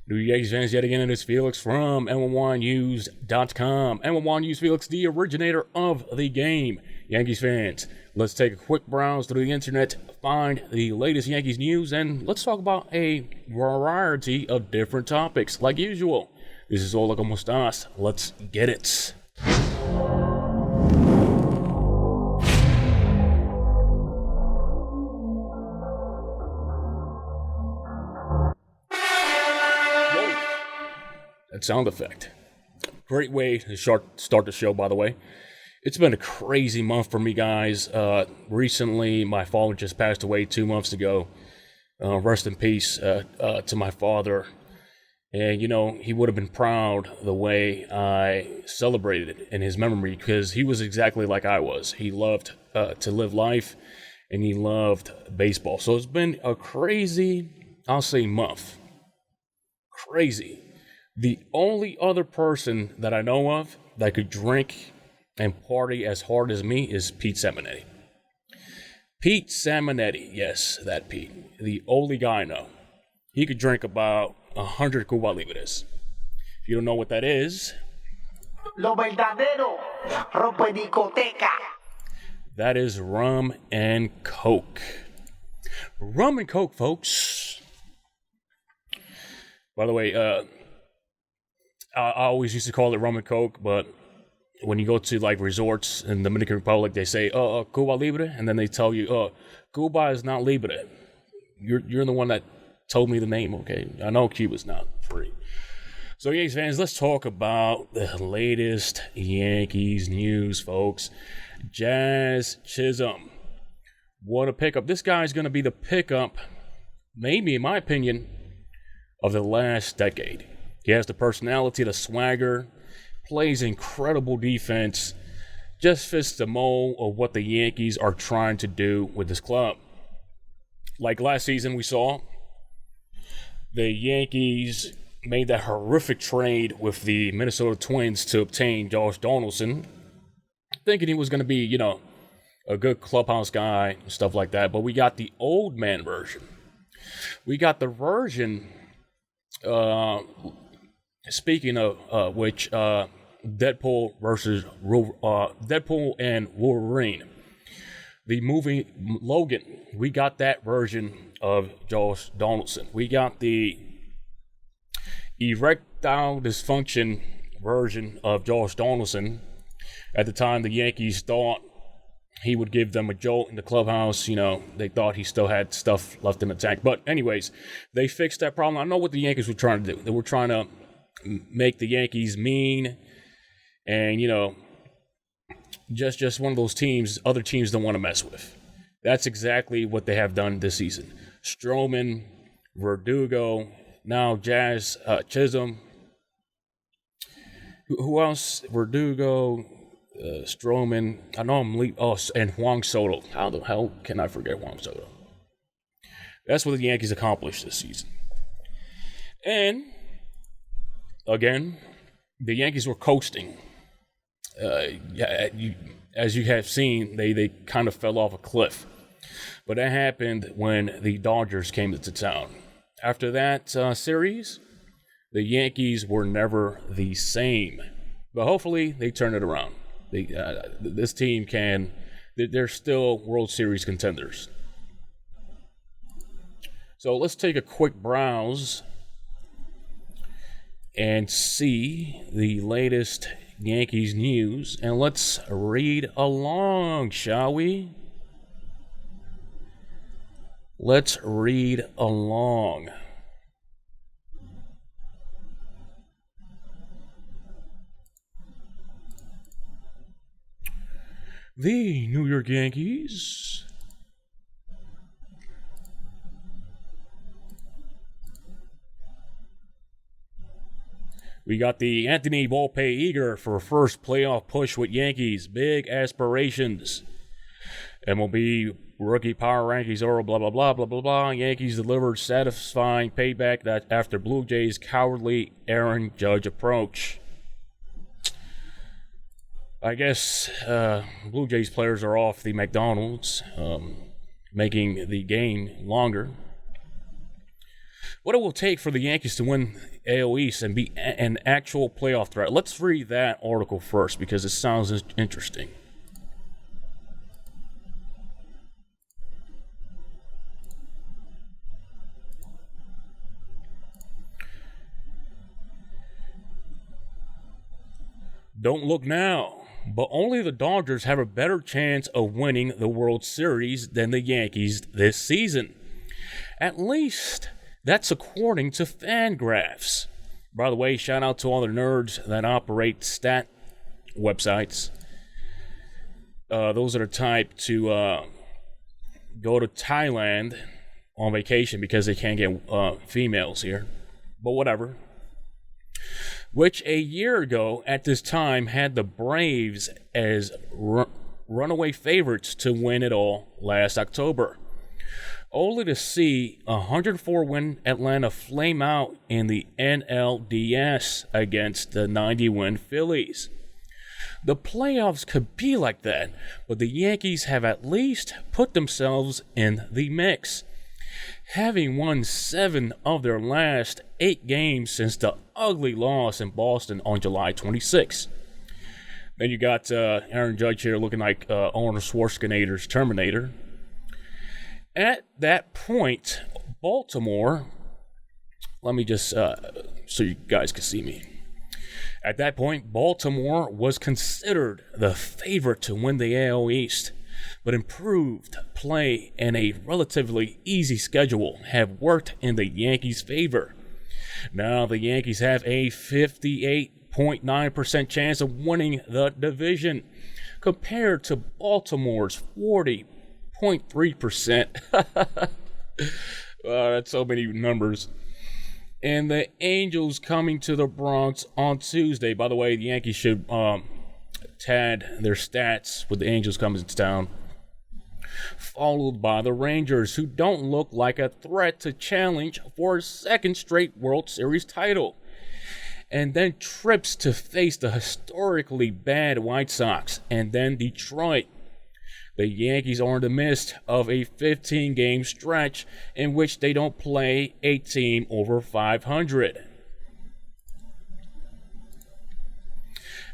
New Yankees fans, yet again, it is Felix from NYYNEWS.com. NYYNEWS Felix, the originator of the game. Yankees fans, let's take a quick browse through the internet, find the latest Yankees news, and let's talk about a variety of different topics, like usual. This is Hola, ¿Cómo estás? Let's get it. That sound effect. Great way to start the show, by the way. It's been a crazy month for me, guys. Recently, my father just passed away 2 months ago. Rest in peace to my father. And, you know, he would have been proud the way I celebrated in his memory because he was exactly like I was. He loved to live life, and he loved baseball. So it's been a crazy, I'll say, month. Crazy. The only other person that I know of that could drink and party as hard as me is Pete Simonetti. Pete Simonetti, yes, that Pete. The only guy I know. He could drink about 100 Cuba Libres. If you don't know what that is, Lo verdadero rompediscoteca. That is rum and coke. Rum and coke, folks. By the way, I always used to call it rum and coke, but when you go to like resorts in the Dominican Republic, they say, Cuba Libre, and then they tell you, Cuba is not Libre. You're the one that told me the name, okay? I know Cuba's not free. So, Yankees fans, let's talk about the latest Yankees news, folks. Jazz Chisholm. What a pickup. This guy's going to be the pickup, maybe in my opinion, of the last decade. He has the personality, the swagger, plays incredible defense, just fits the mold of what the Yankees are trying to do with this club. Like last season we saw, the Yankees made that horrific trade with the Minnesota Twins to obtain Josh Donaldson, thinking he was going to be, you know, a good clubhouse guy and stuff like that. But we got the old man version. We got the version... Speaking of which, Deadpool and Wolverine, the movie Logan, we got that version of Josh Donaldson. We got the erectile dysfunction version of Josh Donaldson. At the time, the Yankees thought he would give them a jolt in the clubhouse. You know, they thought he still had stuff left in the tank. But anyways, they fixed that problem. I know what the Yankees were trying to do. They were trying to make the Yankees mean and, you know, just one of those teams other teams don't want to mess with. That's exactly what they have done this season. Stroman, Verdugo, now Jazz Chisholm. Who else? Verdugo, Stroman. I know and Juan Soto. How the hell can I forget Juan Soto? That's what the Yankees accomplished this season. And again, the Yankees were coasting. As you have seen, they kind of fell off a cliff. But that happened when the Dodgers came to town. After that series, the Yankees were never the same. But hopefully, they turn it around. This team they're still World Series contenders. So let's take a quick browse and see the latest Yankees news. And let's read along, shall we? Let's read along. The New York Yankees we got the Anthony Volpe eager for a first playoff push with Yankees. Big aspirations. MLB rookie power rankings are blah, blah, blah, blah, blah, blah. Yankees delivered satisfying payback that after Blue Jays' cowardly Aaron Judge approach. I guess Blue Jays players are off the McDonald's, making the game longer. what it will take for the Yankees to win AL East and be an actual playoff threat. Let's read that article first because it sounds interesting. Don't look now, but only the Dodgers have a better chance of winning the World Series than the Yankees this season. At least, that's according to Fangraphs. By the way, shout out to all the nerds that operate stat websites. Those are the type to go to Thailand on vacation because they can't get females here. But whatever. Which a year ago at this time had the Braves as runaway favorites to win it all last October. Only to see a 104-win Atlanta flame out in the NLDS against the 90-win Phillies. The playoffs could be like that, but the Yankees have at least put themselves in the mix, having won 7 of their last 8 games since the ugly loss in Boston on July 26. Then you got Aaron Judge here looking like Arnold Schwarzenegger's Terminator. At that point, Baltimore, let me just, so you guys can see me. At that point, Baltimore was considered the favorite to win the AL East, but improved play and a relatively easy schedule have worked in the Yankees' favor. Now the Yankees have a 58.9% chance of winning the division, compared to Baltimore's 40.3%. That's so many numbers. And the Angels coming to the Bronx on Tuesday. By the way, the Yankees should tad their stats with the Angels coming to town. Followed by the Rangers, who don't look like a threat to challenge for a second straight World Series title. And then trips to face the historically bad White Sox, and then Detroit. The Yankees are in the midst of a 15-game stretch in which they don't play a team over 500.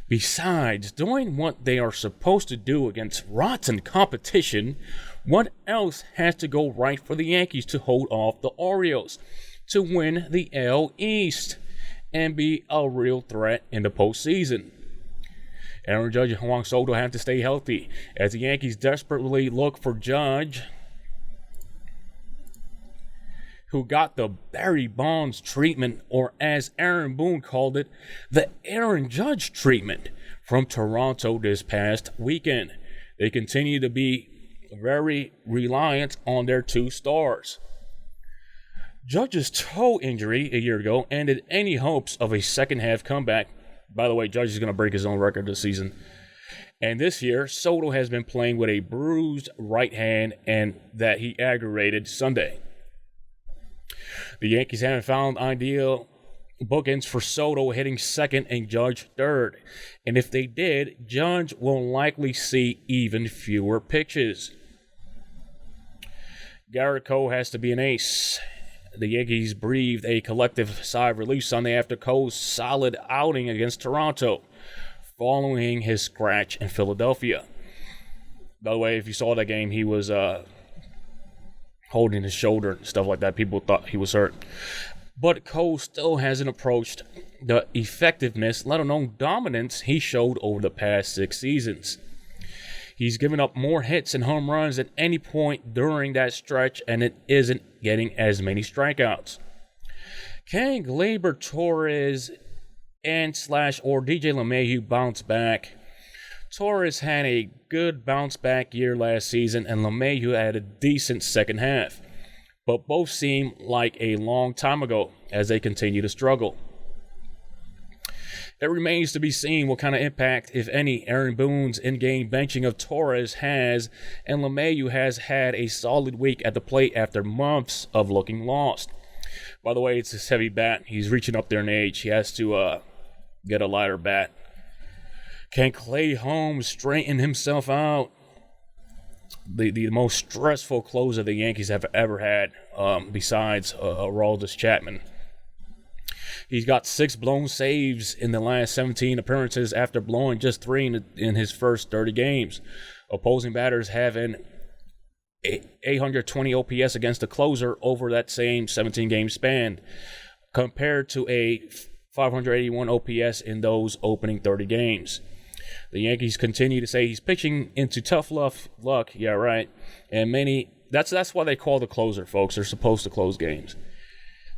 Besides doing what they are supposed to do against rotten competition, what else has to go right for the Yankees to hold off the Orioles, to win the AL East, and be a real threat in the postseason? Aaron Judge and Juan Soto have to stay healthy as the Yankees desperately look for Judge, who got the Barry Bonds treatment, or as Aaron Boone called it, the Aaron Judge treatment, from Toronto this past weekend. They continue to be very reliant on their 2 stars. Judge's toe injury a year ago ended any hopes of a second-half comeback. By the way, Judge is going to break his own record this season. And this year, Soto has been playing with a bruised right hand, and that he aggravated Sunday. The Yankees haven't found ideal bookends for Soto, hitting second and Judge third. And if they did, Judge will likely see even fewer pitches. Garrett Cole has to be an ace. The Yankees breathed a collective sigh of relief Sunday after Cole's solid outing against Toronto, following his scratch in Philadelphia. By the way, if you saw that game, he was holding his shoulder and stuff like that. People thought he was hurt. But Cole still hasn't approached the effectiveness, let alone dominance, he showed over the past 6 seasons. He's given up more hits and home runs at any point during that stretch, and it isn't getting as many strikeouts. Can Gleyber Torres and or DJ LeMahieu bounce back? Torres had a good bounce-back year last season, and LeMahieu had a decent second half. But both seem like a long time ago as they continue to struggle. It remains to be seen what kind of impact, if any, Aaron Boone's in-game benching of Torres has, and LeMahieu has had a solid week at the plate after months of looking lost. By the way, it's his heavy bat. He's reaching up there in age. He has to get a lighter bat. Can Clay Holmes straighten himself out? the most stressful closer the Yankees have ever had, besides Aroldis Chapman. He's got 6 blown saves in the last 17 appearances after blowing just 3 in his first 30 games. Opposing batters have an 820 OPS against the closer over that same 17-game span, compared to a 581 OPS in those opening 30 games. The Yankees continue to say he's pitching into tough luck. Yeah, right. And that's why they call the closer, folks. They're supposed to close games.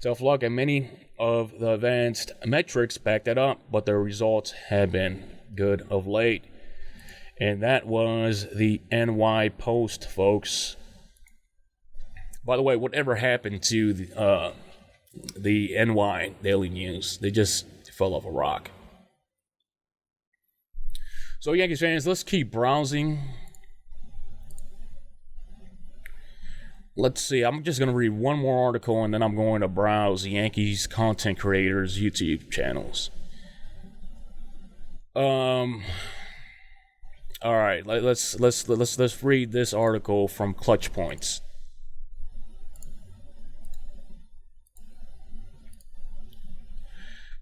Tough luck, and many of the advanced metrics back that up, but their results have been good of late. And that was the NY Post, folks. By the way, whatever happened to the NY Daily News? They just fell off a rock. So, Yankees fans, let's keep browsing. Let's see. I'm just going to read one more article, and then I'm going to browse the Yankees content creators' YouTube channels. All right. Let's read this article from Clutch Points.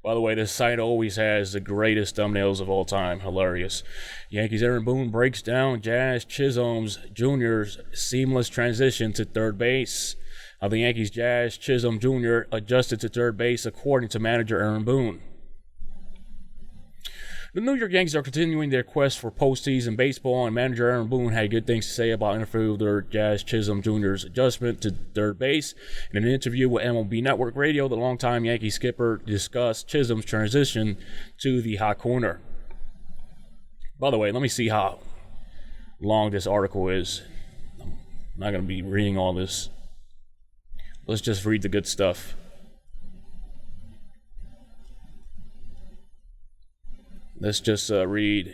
By the way, this site always has the greatest thumbnails of all time. Hilarious. Yankees Aaron Boone breaks down Jazz Chisholm Jr.'s seamless transition to third base. How the Yankees Jazz Chisholm Jr. adjusted to third base according to manager Aaron Boone. The New York Yankees are continuing their quest for postseason baseball, and manager Aaron Boone had good things to say about infielder Jazz Chisholm Jr.'s adjustment to third base. In an interview with MLB Network Radio, the longtime Yankee skipper discussed Chisholm's transition to the hot corner. By the way, let me see how long this article is. I'm not going to be reading all this. Let's just read the good stuff. Let's just read.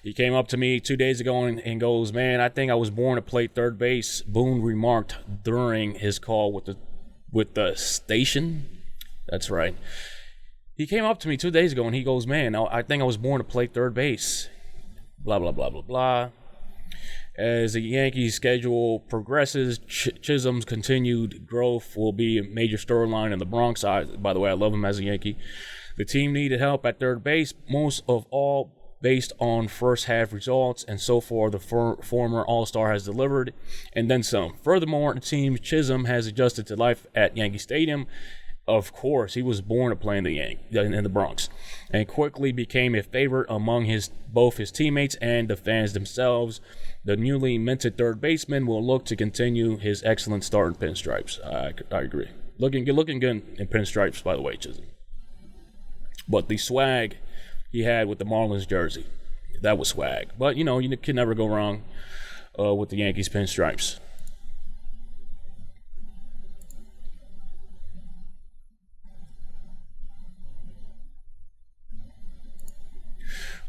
He came up to me 2 days ago and goes, "Man, I think I was born to play third base," Boone remarked during his call with the station. That's right. He came up to me 2 days ago and he goes, "Man, I think I was born to play third base." Blah, blah, blah, blah, blah. As the Yankees schedule progresses, Chisholm's continued growth will be a major storyline in the Bronx. By the way, I love him as a Yankee. The team needed help at third base, most of all based on first half results, and so far the former All-Star has delivered, and then some. Furthermore, the team Chisholm has adjusted to life at Yankee Stadium. Of course, he was born to play in the Bronx, and quickly became a favorite among both his teammates and the fans themselves. The newly minted third baseman will look to continue his excellent start in pinstripes. I agree. Looking good in pinstripes, by the way, Chisholm. But the swag he had with the Marlins jersey, that was swag. But, you can never go wrong with the Yankees pinstripes.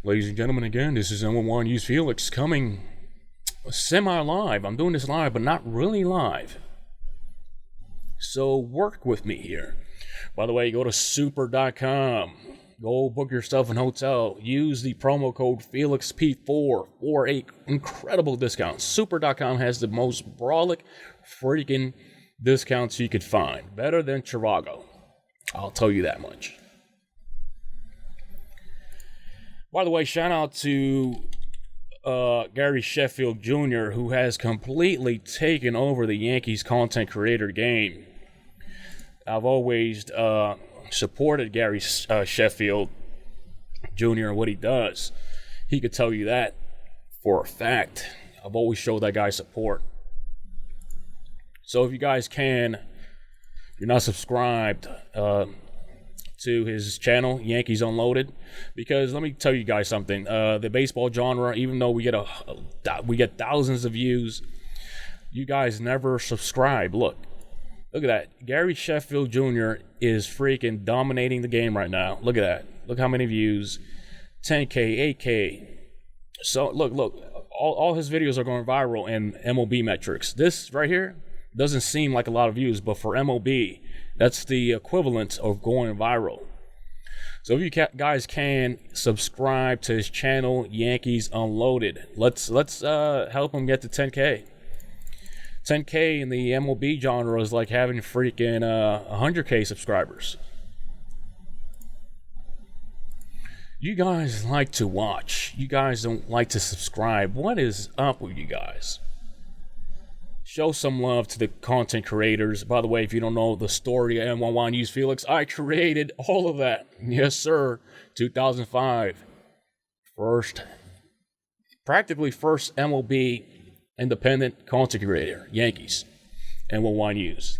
Ladies and gentlemen, again, this is NYYNEWS Felix coming semi-live. I'm doing this live, but not really live. So work with me here. By the way, go to super.com. Go book yourself an hotel. Use the promo code FelixP4 for a incredible discount. Super.com has the most brolic freaking discounts you could find. Better than Trivago. I'll tell you that much. By the way, shout out to Gary Sheffield Jr., who has completely taken over the Yankees content creator game. I've always supported Gary Sheffield Jr. and what he does. He could tell you that for a fact. I've always showed that guy support. So if you guys can, if you're not subscribed to his channel, Yankees Unloaded, because let me tell you guys something. The baseball genre, even though we get thousands of views, you guys never subscribe. Look at that. Gary Sheffield Jr. is freaking dominating the game right now. Look at that. Look how many views. 10K, 8K. So, look. All his videos are going viral in MLB metrics. This right here doesn't seem like a lot of views, but for MLB, that's the equivalent of going viral. So if you guys can subscribe to his channel, Yankees Unloaded. Let's help him get to 10K. 10K in the MLB genre is like having freaking 100K subscribers. You guys like to watch. You guys don't like to subscribe. What is up with you guys? Show some love to the content creators. By the way, if you don't know the story of NYYNEWS Felix, I created all of that. Yes, sir. 2005. Practically first MLB independent content creator. Yankees. NYYNEWS.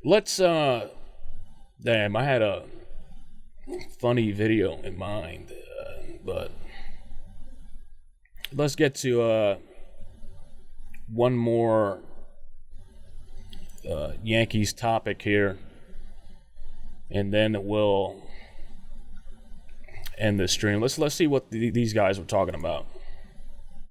Let's, damn, I had a funny video in mind, but let's get to one more Yankees topic here, and then we'll end the stream. Let's see what these guys were talking about.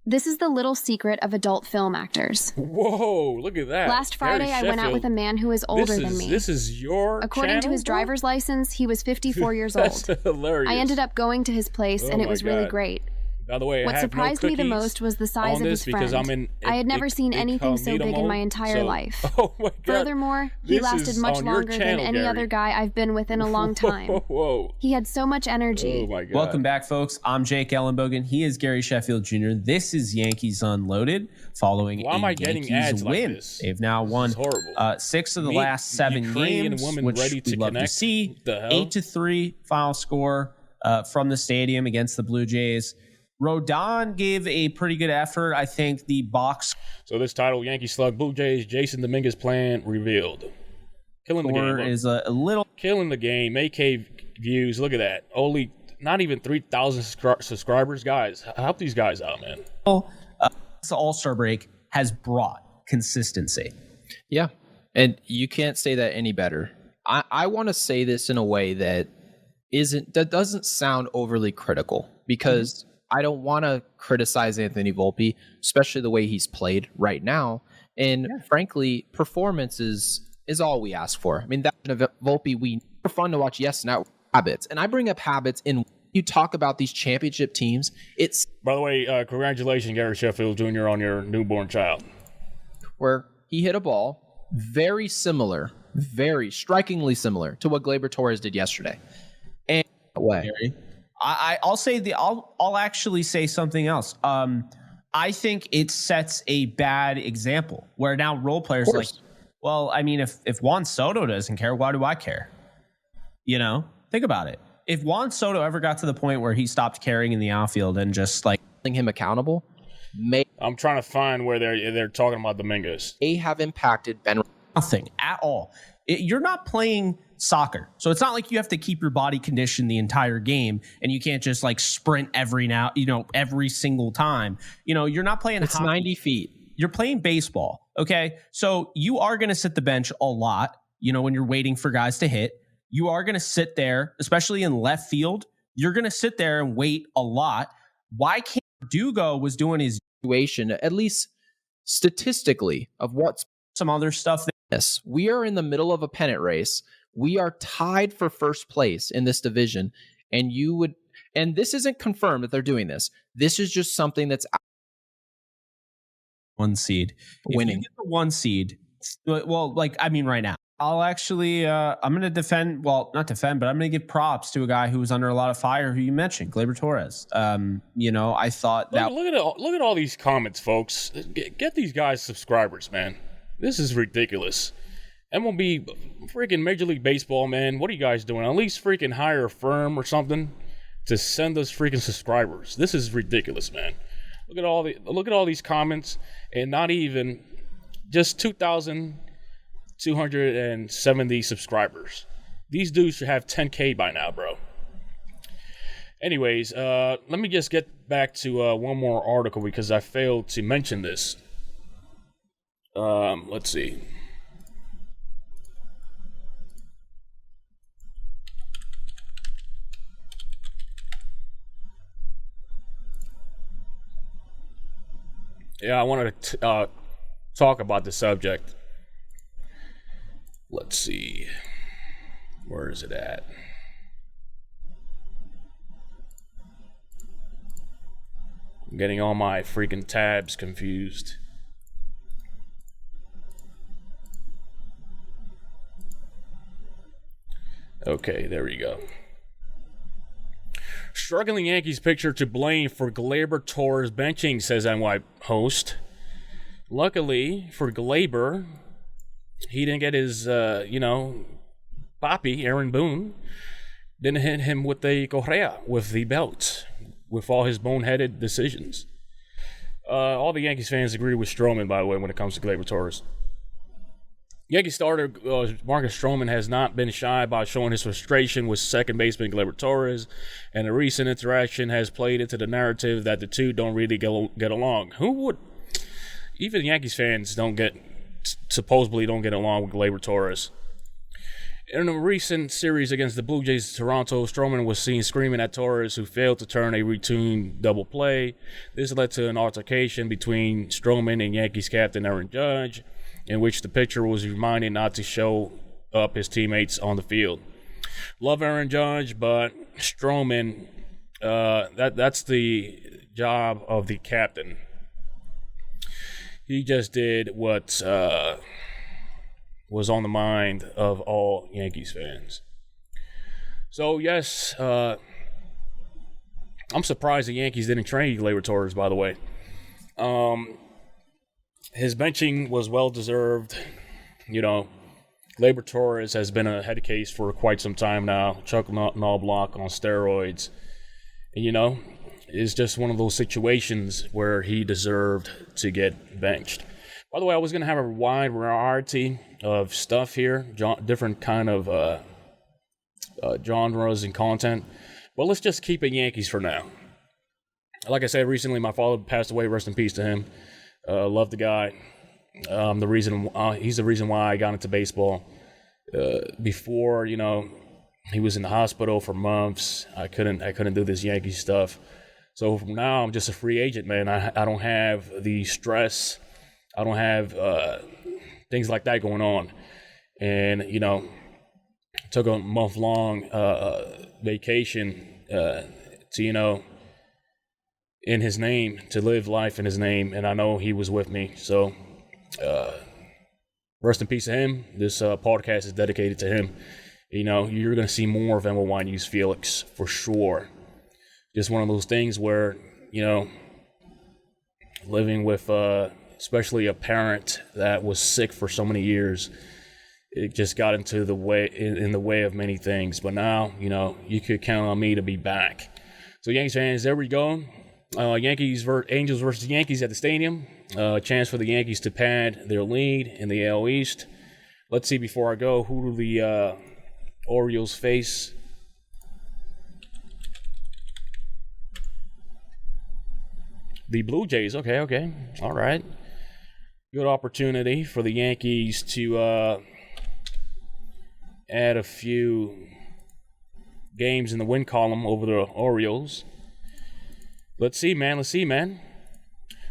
This is the little secret of adult film actors. Whoa, look at that. Last Friday, I went out with a man who is older than me. This is your According to his driver's license, he was 54 years old. That's hilarious. I ended up going to his place, and it was really great. By the way, what surprised me the most was the size of his friend. I had never seen anything so big in my entire life. Oh my God. Furthermore, he lasted much longer than any other guy I've been with in a long time. Whoa. He had so much energy. Oh my God. Welcome back, folks. I'm Jake Ellenbogen. He is Gary Sheffield Jr. This is Yankees Unloaded, following Why am I Yankees getting ads win. Like this? They've now won 6 of the last 7 Ukrainian games, woman which ready to we love connect. to see. The hell? 8-3 final score from the stadium against the Blue Jays. Rodon gave a pretty good effort. I think the box So this title, Yankee Slug, Blue Jays, Jason Dominguez plan revealed. Killing the game. is a little Killing the game. AK views. Look at that. Only not even 3,000 subscribers. Guys, help these guys out, man. this All-Star break has brought consistency. Yeah, and you can't say that any better. I want to say this in a way that doesn't sound overly critical, because I don't want to criticize Anthony Volpe, especially the way he's played right now. And frankly, performance is all we ask for. I mean, that Volpe, we are fun to watch. Yes, now habits. And I bring up habits in you talk about these championship teams. It's By the way, congratulations, Gary Sheffield Jr. on your newborn child. Where he hit a ball very similar, very strikingly similar to what Gleyber Torres did yesterday. And way. I'll actually say something else. I think it sets a bad example where now role players like, well, I mean, if Juan Soto doesn't care, why do I care? You know, think about it. If Juan Soto ever got to the point where he stopped caring in the outfield and just like holding him accountable, I'm trying to find where they're talking about Dominguez. May have impacted Ben. Nothing at all. You're not playing soccer, so it's not like you have to keep your body conditioned the entire game, and you can't just like sprint every single time. You know, you're not playing. It's hockey. 90 feet. You're playing baseball, okay? So you are going to sit the bench a lot. You know, when you're waiting for guys to hit, you are going to sit there, especially in left field. You're going to sit there and wait a lot. Why can't Dugo was doing his situation, at least statistically, of what's some other stuff? Yes, we are in the middle of a pennant race. We are tied for first place in this division, and this isn't confirmed that they're doing this. This is just something that's one seed winning. If you get the 1 seed, well, like I mean, right now, I'll actually I'm going to defend. Well, not defend, but I'm going to give props to a guy who was under a lot of fire, who you mentioned, Gleyber Torres. You know, I thought that look at all these comments, folks. Get these guys subscribers, man. This is ridiculous. MLB, freaking Major League Baseball, man. What are you guys doing? At least freaking hire a firm or something to send us freaking subscribers. This is ridiculous, man. Look at all these comments, and not even just 2,270 subscribers. These dudes should have 10K by now, bro. Anyways, let me just get back to one more article because I failed to mention this. Let's see. Yeah, I wanted to talk about the subject. Let's see. Where is it at? I'm getting all my freaking tabs confused. Okay, there we go. Struggling Yankees pitcher to blame for Gleyber Torres benching, says NY host. Luckily for Gleyber, he didn't get his, Papi, Aaron Boone, didn't hit him with the correa, with the belt, with all his boneheaded decisions. All the Yankees fans agree with Stroman, by the way, when it comes to Gleyber Torres. Yankee starter Marcus Stroman has not been shy about showing his frustration with second baseman Gleyber Torres, and a recent interaction has played into the narrative that the two don't really get along. Who would? Even Yankees fans supposedly don't get along with Gleyber Torres. In a recent series against the Blue Jays of Toronto, Stroman was seen screaming at Torres, who failed to turn a routine double play. This led to an altercation between Stroman and Yankees captain Aaron Judge, in which the pitcher was reminded not to show up his teammates on the field. Love Aaron Judge, but Stroman, that's the job of the captain. He just did what was on the mind of all Yankees fans. So, yes, I'm surprised the Yankees didn't trade Gleyber Torres, by the way. His benching was well-deserved. Gleyber Torres has been a head case for quite some time now. Chuck Knobloch on steroids. And, it's just one of those situations where he deserved to get benched. By the way, I was going to have a wide variety of stuff here, different kind of genres and content. But let's just keep it Yankees for now. Like I said, recently my father passed away. Rest in peace to him. Love the guy. He's the reason why I got into baseball. Before, he was in the hospital for months. I couldn't do this Yankee stuff. So from now, I'm just a free agent, man. I don't have the stress. I don't have things like that going on. And, took a month-long vacation to, in his name, to live life in his name. And I know he was with me. So rest in peace to him. This podcast is dedicated to him. You're going to see more of NYYNEWS Felix for sure. Just one of those things where, living with especially a parent that was sick for so many years, it just got into the way in the way of many things. But now, you could count on me to be back. So Yankees fans, there we go. Angels versus Yankees at the stadium. Chance for the Yankees to pad their lead in the AL East. Let's see before I go, who do the Orioles face? The Blue Jays. Okay. All right. Good opportunity for the Yankees to add a few games in the win column over the Orioles. Let's see, man.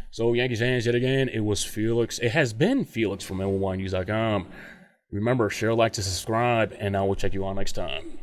So, Yankees fans, yet again, it was Felix. It has been Felix from NYYNEWS.com. Remember, share, like, to subscribe, and I will check you on next time.